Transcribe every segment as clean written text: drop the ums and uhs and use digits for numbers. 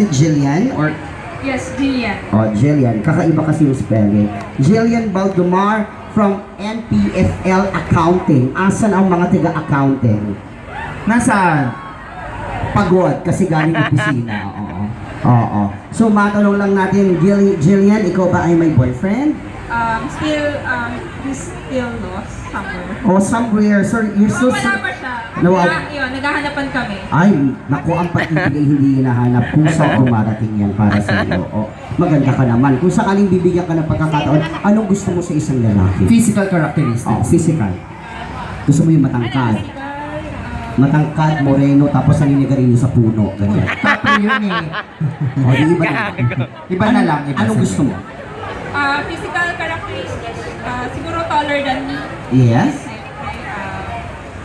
it Jillian or? Yes, Jillian. Oh, Jillian. Kakaiba kasi yung spelling. Jillian Baldomar from NPFL Accounting. Asan ang mga taga-accounting? Nasaan? Pagod kasi galing opisina. Oo. Oo. So, matanong lang natin, Jillian, ikaw ba ay may boyfriend? He's still lost somewhere. O somewhere, so you're still... Wala pa siya. Yun, naghahanapan kami. Ay, naku, ang pag-ibig ay hindi hinahanap kung saan dumarating yan para sa iyo. O, maganda ka naman. Kung sakaling bibigyan ka ng pagkakataon, anong gusto mo sa isang lalaki? Physical characteristics. Oh, physical. Gusto mo yung matangkad. Matangkad, moreno, tapos naninigarilyo sa puno. Ganyan. Tapos yun eh. O, di iba na. Iba na lang. Iba Anong sa- gusto mo? Physical characteristics, siguro taller than me. Yes? Siyempre,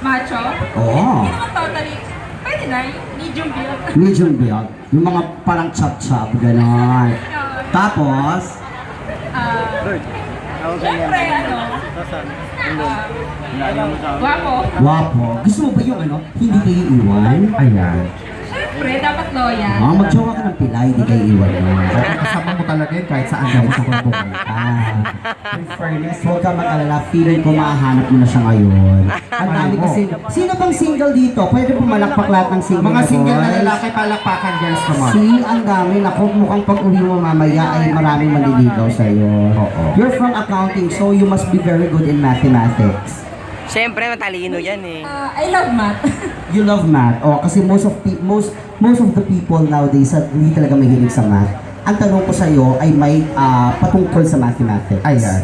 macho. Oo. Hindi naman totally, pwede na, yung medium build. Medium build. Yung mga parang chop-chop, gano'n. Tapos, Siyempre, guwapo. wapo. Gusto mo ba yung hindi kayo iwan? Ayan. Siyempre, dapat loyal. Magjowa ka ng pilay, hindi kayo iwan mo. Kasama mo talaga yun kahit saan kahit sa kumpong. In fairness, huwag ka mag-alala. Feeling ko mahanap mo na siya ngayon. Ang dami kasi. Sino bang single dito? Pwede pumalakpak lahat ng single Mga single na boys? lalaki, palakpakan girls naman. Ang dami. Naku, mukhang pag-uwi mo mamaya ay maraming manliligaw sa'yo. Oo. You're from accounting, so you must be very good in mathematics. Siyempre, matalino yan eh. I love math. You love math. Kasi most of the people nowadays hindi talaga mahilig sa math. Ang tanong ko sa'yo ay may patungkol sa mathematics. Ayan.